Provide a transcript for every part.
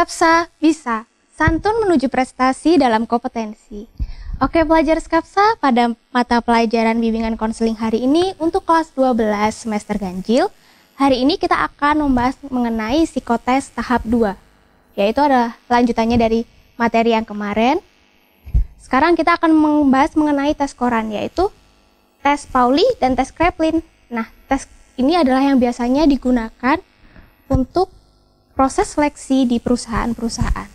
Skapsa bisa, santun menuju prestasi dalam kompetensi. Oke pelajar Skapsa, pada mata pelajaran bimbingan konseling hari ini untuk kelas 12 semester ganjil, hari ini kita akan membahas mengenai psikotes tahap 2, yaitu adalah lanjutannya dari materi yang kemarin. Sekarang kita akan membahas mengenai tes koran, yaitu tes Pauli dan tes Kraepelin. Nah, tes ini adalah yang biasanya digunakan untuk proses seleksi di perusahaan-perusahaan.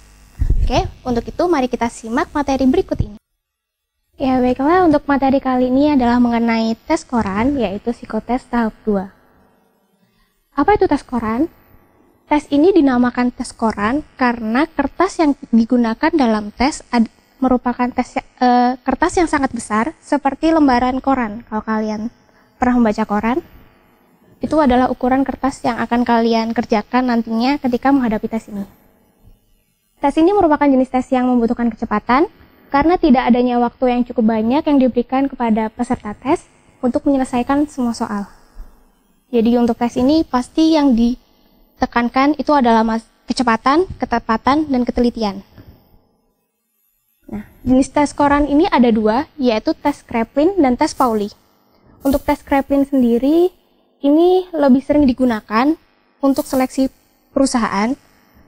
Oke, untuk itu mari kita simak materi berikut ini. Ya, baiklah, untuk materi kali ini adalah mengenai tes koran, yaitu psikotes tahap 2. Apa itu tes koran? Tes ini dinamakan tes koran karena kertas yang digunakan dalam tes merupakan kertas yang sangat besar, seperti lembaran koran. Kalau kalian pernah membaca koran, itu adalah ukuran kertas yang akan kalian kerjakan nantinya ketika menghadapi tes ini. Tes ini merupakan jenis tes yang membutuhkan kecepatan, karena tidak adanya waktu yang cukup banyak yang diberikan kepada peserta tes untuk menyelesaikan semua soal. Jadi untuk tes ini pasti yang ditekankan itu adalah kecepatan, ketepatan, dan ketelitian. Nah, jenis tes koran ini ada dua, yaitu tes Kraepelin dan tes Pauli. Untuk tes Kraepelin sendiri, ini lebih sering digunakan untuk seleksi perusahaan.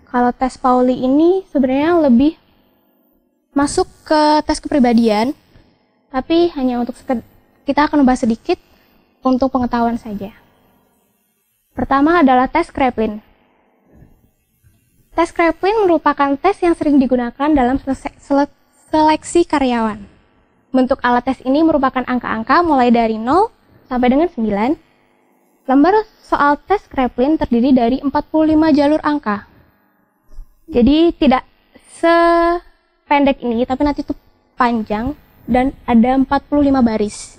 Kalau tes Pauli ini sebenarnya lebih masuk ke tes kepribadian, tapi hanya untuk kita akan membahas sedikit untuk pengetahuan saja. Pertama adalah tes Kraepelin. Tes Kraepelin merupakan tes yang sering digunakan dalam seleksi karyawan. Bentuk alat tes ini merupakan angka-angka mulai dari 0 sampai dengan 9. Lembar soal tes Kraepelin terdiri dari 45 jalur angka. Jadi tidak sependek ini, tapi nanti itu panjang dan ada 45 baris.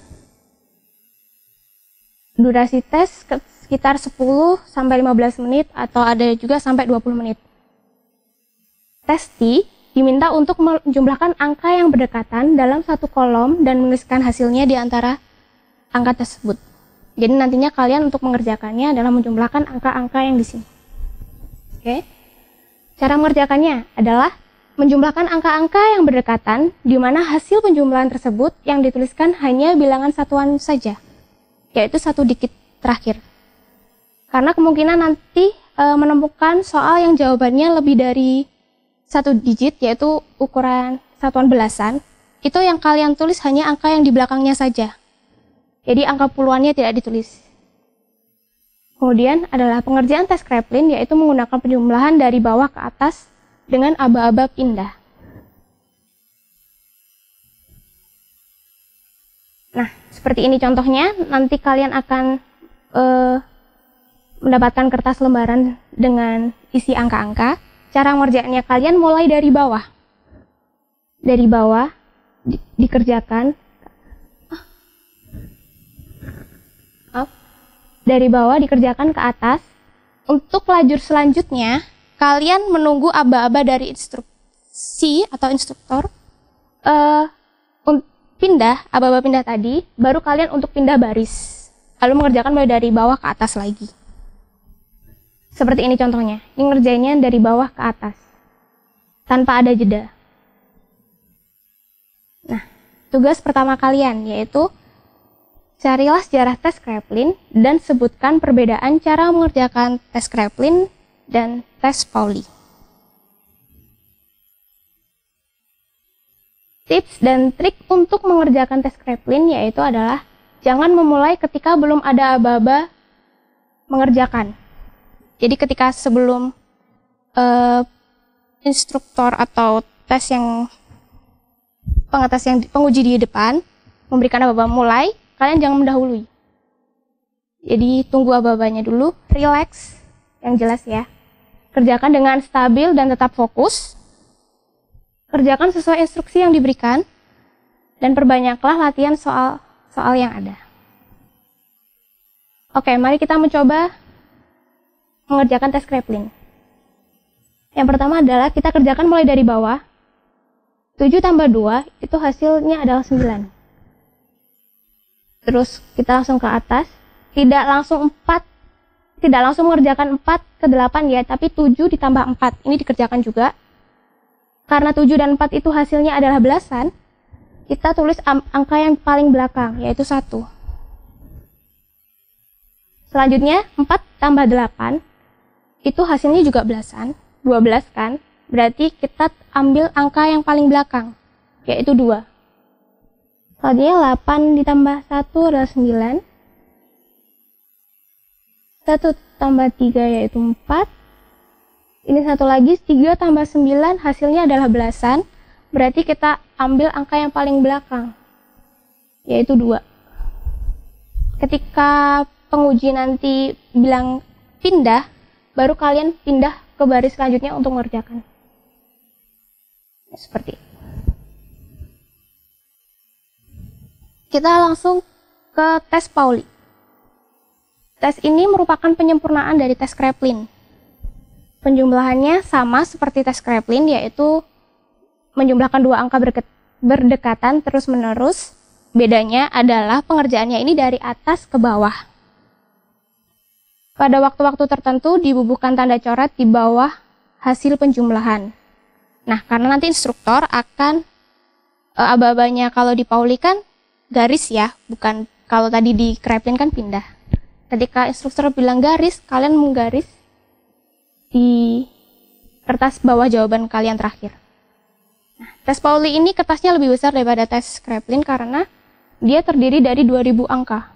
Durasi tes sekitar 10 sampai 15 menit atau ada juga sampai 20 menit. Testi diminta untuk menjumlahkan angka yang berdekatan dalam satu kolom dan menuliskan hasilnya di antara angka tersebut. Jadi nantinya kalian untuk mengerjakannya adalah menjumlahkan angka-angka yang di sini. Oke. Cara mengerjakannya adalah menjumlahkan angka-angka yang berdekatan, di mana hasil penjumlahan tersebut yang dituliskan hanya bilangan satuan saja, yaitu satu digit terakhir. Karena kemungkinan nanti menemukan soal yang jawabannya lebih dari satu digit, yaitu ukuran satuan belasan, itu yang kalian tulis hanya angka yang di belakangnya saja. Jadi angka puluhannya tidak ditulis. Kemudian adalah pengerjaan tes Kraepelin, yaitu menggunakan penjumlahan dari bawah ke atas dengan aba-aba pindah. Nah, seperti ini contohnya. Nanti kalian akan mendapatkan kertas lembaran dengan isi angka-angka. Cara mengerjakannya kalian mulai dari bawah. Dari bawah dikerjakan. Dari bawah dikerjakan ke atas. Untuk lajur selanjutnya, kalian menunggu aba-aba dari instruksi atau instruktor pindah, aba-aba pindah tadi, baru kalian untuk pindah baris. Lalu mengerjakan mulai dari bawah ke atas lagi. Seperti ini contohnya. Ini ngerjainnya dari bawah ke atas, tanpa ada jeda. Nah, tugas pertama kalian yaitu carilah sejarah tes Kraepelin dan sebutkan perbedaan cara mengerjakan tes Kraepelin dan tes Pauli. Tips dan trik untuk mengerjakan tes Kraepelin yaitu adalah jangan memulai ketika belum ada aba-aba mengerjakan. Jadi ketika sebelum instruktor atau tes yang pengetes yang penguji di depan memberikan aba-aba mulai, kalian jangan mendahului. Jadi tunggu aba-abanya dulu, relax, yang jelas ya. Kerjakan dengan stabil dan tetap fokus. Kerjakan sesuai instruksi yang diberikan, dan perbanyaklah latihan soal yang ada. Oke, mari kita mencoba mengerjakan tes Kraepelin. Yang pertama adalah kita kerjakan mulai dari bawah. 7 tambah 2 itu hasilnya adalah 9. Terus kita langsung ke atas, tidak langsung 4, tidak langsung mengerjakan 4 ke 8 ya, tapi 7 ditambah 4. Ini dikerjakan juga. Karena 7 dan 4 itu hasilnya adalah belasan, kita tulis angka yang paling belakang, yaitu 1. Selanjutnya, 4 tambah 8, itu hasilnya juga belasan, 12 kan? Berarti kita ambil angka yang paling belakang, yaitu 2. Selanjutnya, 8 ditambah 1 adalah 9. 1 tambah 3 yaitu 4. Ini satu lagi, 3 tambah 9 hasilnya adalah belasan. Berarti kita ambil angka yang paling belakang, yaitu 2. Ketika penguji nanti bilang pindah, baru kalian pindah ke baris selanjutnya untuk mengerjakan. Seperti itu. Kita langsung ke tes Pauli. Tes ini merupakan penyempurnaan dari tes Kraepelin. Penjumlahannya sama seperti tes Kraepelin, yaitu menjumlahkan 2 angka berdekatan terus-menerus. Bedanya adalah pengerjaannya ini dari atas ke bawah. Pada waktu-waktu tertentu dibubuhkan tanda coret di bawah hasil penjumlahan. Nah, karena nanti instruktor akan aba-abanya kalau di Pauli kan garis ya, bukan kalau tadi di Kraepelin kan pindah. Ketika instruktur bilang garis, kalian menggaris di kertas bawah jawaban kalian terakhir. Nah, tes Pauli ini kertasnya lebih besar daripada tes Kraepelin karena dia terdiri dari 2000 angka.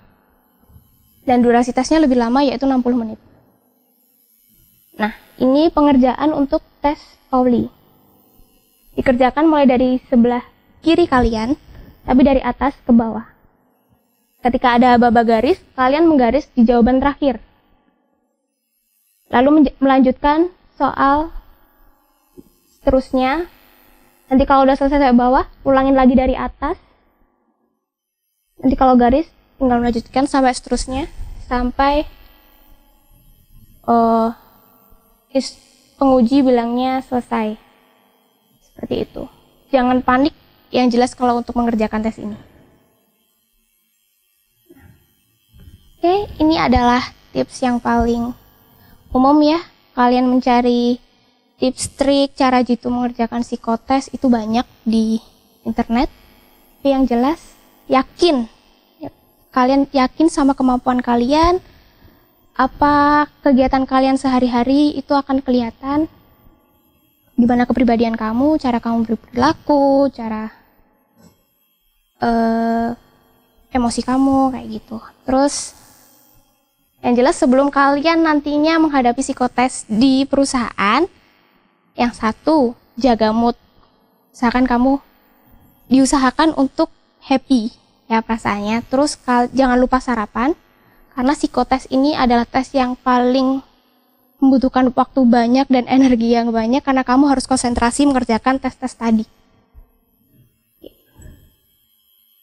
Dan durasi tesnya lebih lama, yaitu 60 menit. Nah, ini pengerjaan untuk tes Pauli. Dikerjakan mulai dari sebelah kiri kalian, tapi dari atas ke bawah. Ketika ada aba-aba garis, kalian menggaris di jawaban terakhir. Lalu melanjutkan soal seterusnya. Nanti kalau udah selesai sampai bawah, ulangin lagi dari atas. Nanti kalau garis, tinggal melanjutkan sampai seterusnya, sampai penguji bilangnya selesai. Seperti itu. Jangan panik, yang jelas kalau untuk mengerjakan tes ini. Oke, ini adalah tips yang paling umum ya. Kalian mencari tips, trik, cara jitu mengerjakan psikotes itu banyak di internet. Tapi yang jelas, yakin. Kalian yakin sama kemampuan kalian, apa kegiatan kalian sehari-hari itu akan kelihatan. Gimana kepribadian kamu, cara kamu berperilaku, cara emosi kamu, kayak gitu. Terus, yang jelas sebelum kalian nantinya menghadapi psikotes di perusahaan, yang satu, jaga mood. Diusahakan untuk happy ya perasaannya. Terus jangan lupa sarapan, karena psikotes ini adalah tes yang paling membutuhkan waktu banyak dan energi yang banyak, karena kamu harus konsentrasi mengerjakan tes-tes tadi.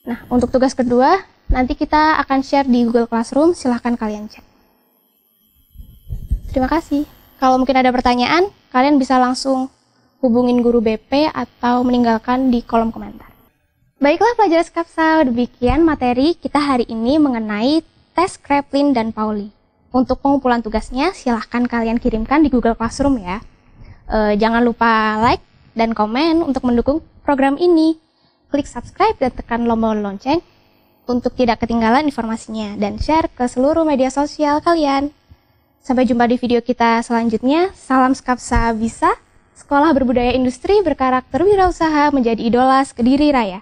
Nah, untuk tugas kedua, nanti kita akan share di Google Classroom, silahkan kalian cek. Terima kasih. Kalau mungkin ada pertanyaan, kalian bisa langsung hubungin guru BP atau meninggalkan di kolom komentar. Baiklah pelajar Skapsa, demikian materi kita hari ini mengenai tes Kraepelin dan Pauli. Untuk pengumpulan tugasnya, silahkan kalian kirimkan di Google Classroom ya. Jangan lupa like dan komen untuk mendukung program ini. Klik subscribe dan tekan tombol lonceng untuk tidak ketinggalan informasinya. Dan share ke seluruh media sosial kalian. Sampai jumpa di video kita selanjutnya. Salam Skapsa bisa, sekolah berbudaya industri berkarakter wirausaha menjadi idola Kediri Raya.